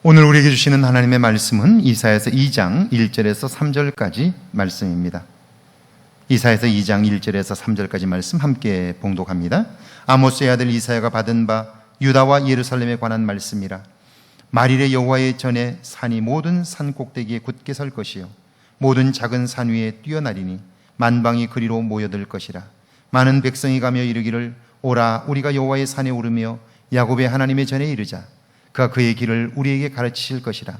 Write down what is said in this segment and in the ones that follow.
오늘 우리에게 주시는 하나님의 말씀은 이사야서 2장 1절에서 3절까지 말씀입니다. 이사야서 2장 1절에서 3절까지 말씀 함께 봉독합니다. 아모스의 아들 이사야가 받은 바 유다와 예루살렘에 관한 말씀이라. 말일에 여호와의 전에 산이 모든 산 꼭대기에 굳게 설 것이요 모든 작은 산 위에 뛰어나리니 만방이 그리로 모여들 것이라. 많은 백성이 가며 이르기를 오라 우리가 여호와의 산에 오르며 야곱의 하나님의 전에 이르자. 그가 그의 길을 우리에게 가르치실 것이라.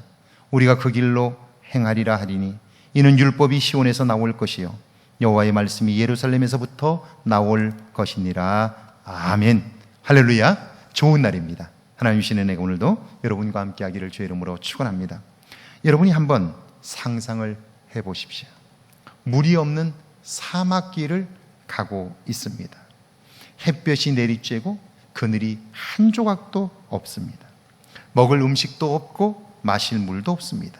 우리가 그 길로 행하리라 하리니 이는 율법이 시온에서 나올 것이요 여호와의 말씀이 예루살렘에서부터 나올 것이니라. 아멘. 할렐루야. 좋은 날입니다. 하나님 주시는 은혜가 오늘도 여러분과 함께 하기를 주의 이름으로 축원합니다. 여러분이 한번 상상을 해보십시오. 물이 없는 사막길을 가고 있습니다. 햇볕이 내리쬐고 그늘이 한 조각도 없습니다. 먹을 음식도 없고 마실 물도 없습니다.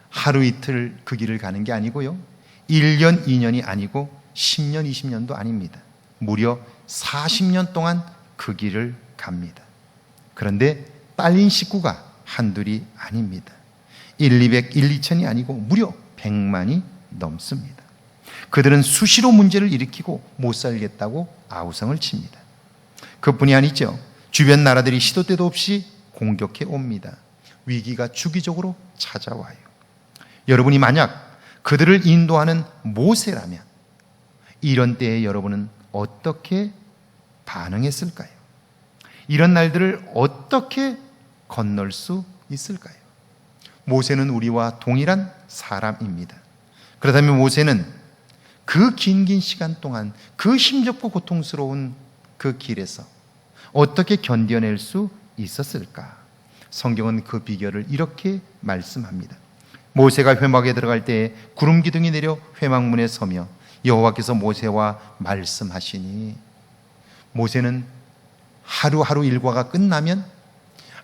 하루 이틀 그 길을 가는 게 아니고요 1년, 2년이 아니고 10년, 20년도 아닙니다. 무려 40년 동안 그 길을 갑니다. 그런데 딸린 식구가 한둘이 아닙니다. 200, 2천이 아니고 무려 100만이 넘습니다. 그들은 수시로 문제를 일으키고 못 살겠다고 아우성을 칩니다. 그뿐이 아니죠. 주변 나라들이 시도 때도 없이 공격해 옵니다. 위기가 주기적으로 찾아와요. 여러분이 만약 그들을 인도하는 모세라면 이런 때에 여러분은 어떻게 반응했을까요? 이런 날들을 어떻게 건널 수 있을까요? 모세는 우리와 동일한 사람입니다. 그렇다면 모세는 그 긴 시간 동안 그 힘겹고 고통스러운 그 길에서 어떻게 견뎌낼 수 있었을까? 성경은 그 비결을 이렇게 말씀합니다. 모세가 회막에 들어갈 때에 구름 기둥이 내려 회막문에 서며 여호와께서 모세와 말씀하시니. 모세는 하루하루 일과가 끝나면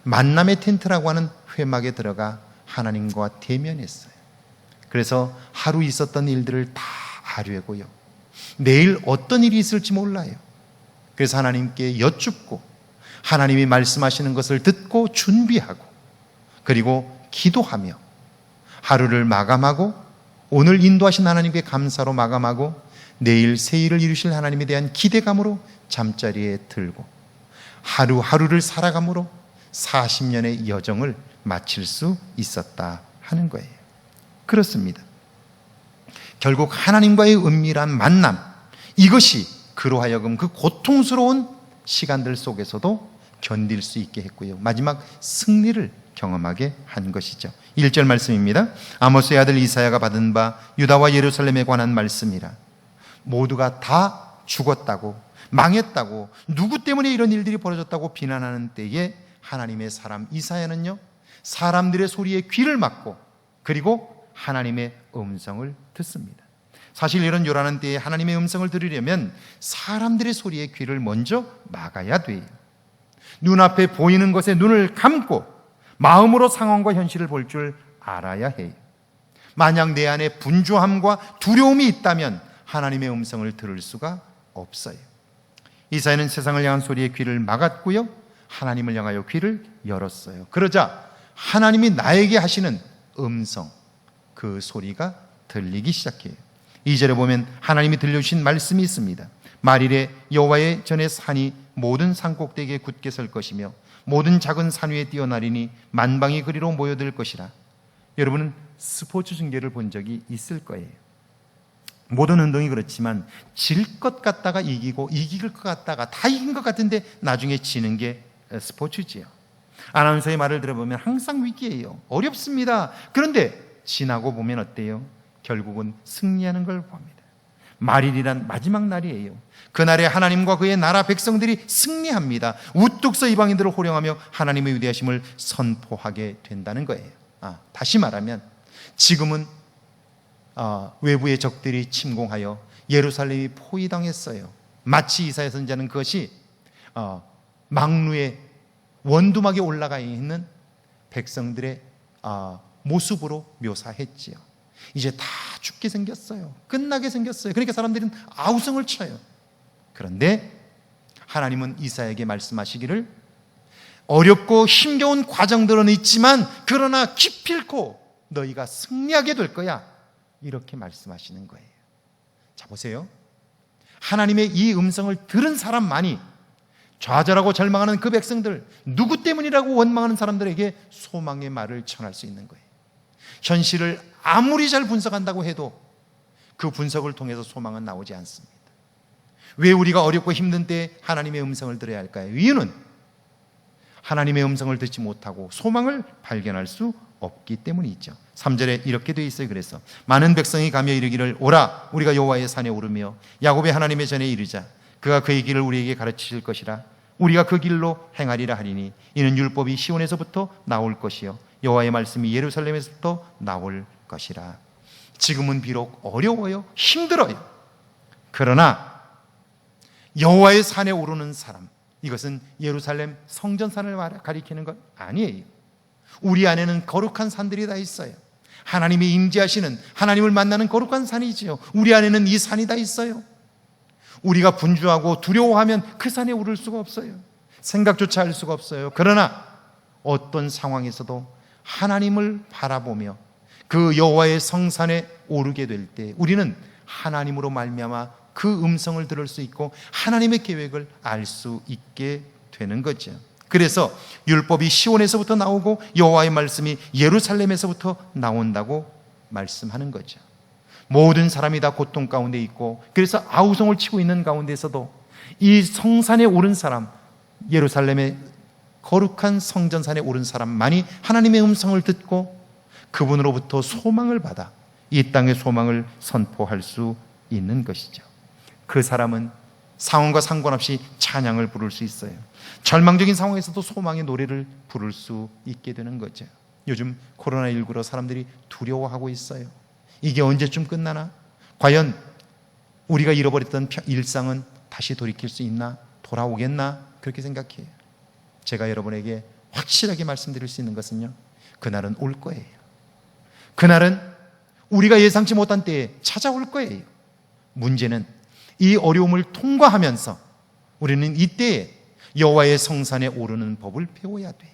만남의 텐트라고 하는 회막에 들어가 하나님과 대면했어요. 그래서 하루 있었던 일들을 다 아뢰고요 내일 어떤 일이 있을지 몰라요. 그래서 하나님께 여쭙고 하나님이 말씀하시는 것을 듣고 준비하고 그리고 기도하며 하루를 마감하고 오늘 인도하신 하나님께 감사로 마감하고 내일 새 일을 이루실 하나님에 대한 기대감으로 잠자리에 들고 하루하루를 살아감으로 40년의 여정을 마칠 수 있었다 하는 거예요. 그렇습니다. 결국 하나님과의 은밀한 만남, 이것이 그로 하여금 그 고통스러운 시간들 속에서도 견딜 수 있게 했고요 마지막 승리를 경험하게 한 것이죠. 1절 말씀입니다. 아모스의 아들 이사야가 받은 바 유다와 예루살렘에 관한 말씀이라. 모두가 다 죽었다고 망했다고 누구 때문에 이런 일들이 벌어졌다고 비난하는 때에 하나님의 사람 이사야는요 사람들의 소리에 귀를 막고 그리고 하나님의 음성을 듣습니다. 사실 이런 요란한 때에 하나님의 음성을 들으려면 사람들의 소리에 귀를 먼저 막아야 돼요. 눈앞에 보이는 것에 눈을 감고 마음으로 상황과 현실을 볼 줄 알아야 해요. 만약 내 안에 분주함과 두려움이 있다면 하나님의 음성을 들을 수가 없어요. 이사야는 세상을 향한 소리에 귀를 막았고요 하나님을 향하여 귀를 열었어요. 그러자 하나님이 나에게 하시는 음성, 그 소리가 들리기 시작해요. 2절에 보면 하나님이 들려주신 말씀이 있습니다. 말일에 여호와의 전에 산이 모든 산 꼭대기에 굳게 설 것이며 모든 작은 산 위에 뛰어나리니 만방이 그리로 모여들 것이라. 여러분은 스포츠 중계를 본 적이 있을 거예요. 모든 운동이 그렇지만 질 것 같다가 이기고 이길 것 같다가 다 이긴 것 같은데 나중에 지는 게 스포츠지요. 아나운서의 말을 들어보면 항상 위기예요. 어렵습니다. 그런데 지나고 보면 어때요? 결국은 승리하는 걸 봅니다. 말일이란 마지막 날이에요. 그날에 하나님과 그의 나라 백성들이 승리합니다. 우뚝 서 이방인들을 호령하며 하나님의 위대하심을 선포하게 된다는 거예요. 다시 말하면 지금은 외부의 적들이 침공하여 예루살렘이 포위당했어요. 마치 이사야 선지자는 그것이 망루의 원두막에 올라가 있는 백성들의 모습으로 묘사했지요. 이제 다 죽게 생겼어요. 끝나게 생겼어요. 그러니까 사람들은 아우성을 쳐요. 그런데 하나님은 이사야에게 말씀하시기를 어렵고 힘겨운 과정들은 있지만 그러나 기필코 너희가 승리하게 될 거야. 이렇게 말씀하시는 거예요. 자, 보세요. 하나님의 이 음성을 들은 사람만이 좌절하고 절망하는 그 백성들, 누구 때문이라고 원망하는 사람들에게 소망의 말을 전할 수 있는 거예요. 현실을 아무리 잘 분석한다고 해도 그 분석을 통해서 소망은 나오지 않습니다. 왜 우리가 어렵고 힘든 때 하나님의 음성을 들어야 할까요? 이유는 하나님의 음성을 듣지 못하고 소망을 발견할 수 없기 때문이죠. 3절에 이렇게 되어 있어요. 그래서 많은 백성이 가며 이르기를 오라 우리가 여호와의 산에 오르며 야곱의 하나님의 전에 이르자. 그가 그의 길을 우리에게 가르치실 것이라. 우리가 그 길로 행하리라 하리니 이는 율법이 시온에서부터 나올 것이요 여호와의 말씀이 예루살렘에서부터 나올 것이라. 지금은 비록 어려워요, 힘들어요. 그러나 여호와의 산에 오르는 사람, 이것은 예루살렘 성전산을 가리키는 것 아니에요. 우리 안에는 거룩한 산들이 다 있어요. 하나님이 임재하시는, 하나님을 만나는 거룩한 산이지요. 우리 안에는 이 산이 다 있어요. 우리가 분주하고 두려워하면 그 산에 오를 수가 없어요. 생각조차 할 수가 없어요. 그러나 어떤 상황에서도 하나님을 바라보며 그 여호와의 성산에 오르게 될 때 우리는 하나님으로 말미암아 그 음성을 들을 수 있고 하나님의 계획을 알 수 있게 되는 거죠. 그래서 율법이 시온에서부터 나오고 여호와의 말씀이 예루살렘에서부터 나온다고 말씀하는 거죠. 모든 사람이 다 고통 가운데 있고 그래서 아우성을 치고 있는 가운데서도 이 성산에 오른 사람, 예루살렘의 거룩한 성전산에 오른 사람만이 하나님의 음성을 듣고 그분으로부터 소망을 받아 이 땅의 소망을 선포할 수 있는 것이죠. 그 사람은 상황과 상관없이 찬양을 부를 수 있어요. 절망적인 상황에서도 소망의 노래를 부를 수 있게 되는 거죠. 요즘 코로나19로 사람들이 두려워하고 있어요. 이게 언제쯤 끝나나? 과연 우리가 잃어버렸던 일상은 다시 돌이킬 수 있나? 돌아오겠나? 그렇게 생각해요. 제가 여러분에게 확실하게 말씀드릴 수 있는 것은요, 그날은 올 거예요. 그날은 우리가 예상치 못한 때에 찾아올 거예요. 문제는 이 어려움을 통과하면서 우리는 이때에 여호와의 성산에 오르는 법을 배워야 돼요.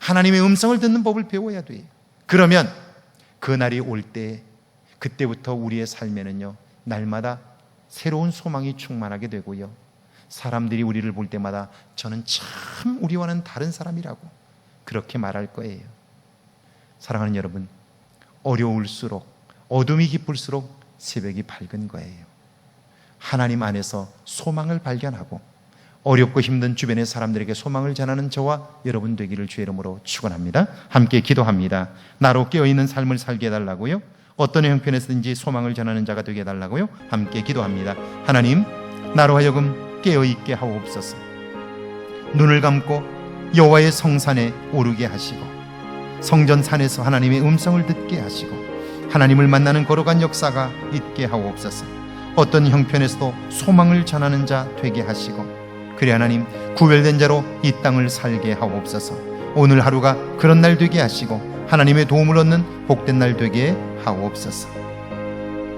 하나님의 음성을 듣는 법을 배워야 돼요. 그러면 그날이 올 때 그때부터 우리의 삶에는요, 날마다 새로운 소망이 충만하게 되고요, 사람들이 우리를 볼 때마다 저는 참 우리와는 다른 사람이라고 그렇게 말할 거예요. 사랑하는 여러분, 어려울수록, 어둠이 깊을수록 새벽이 밝은 거예요. 하나님 안에서 소망을 발견하고 어렵고 힘든 주변의 사람들에게 소망을 전하는 저와 여러분 되기를 주의 이름으로 축원합니다. 함께 기도합니다. 나로 깨어있는 삶을 살게 해달라고요, 어떤 형편에서든지 소망을 전하는 자가 되게 해달라고요, 함께 기도합니다. 하나님, 나로 하여금 깨어있게 하옵소서. 눈을 감고 여호와의 성산에 오르게 하시고 성전산에서 하나님의 음성을 듣게 하시고 하나님을 만나는 거룩한 역사가 있게 하옵소서. 어떤 형편에서도 소망을 전하는 자 되게 하시고 그래 하나님, 구별된 자로 이 땅을 살게 하옵소서. 오늘 하루가 그런 날 되게 하시고 하나님의 도움을 얻는 복된 날 되게 하옵소서.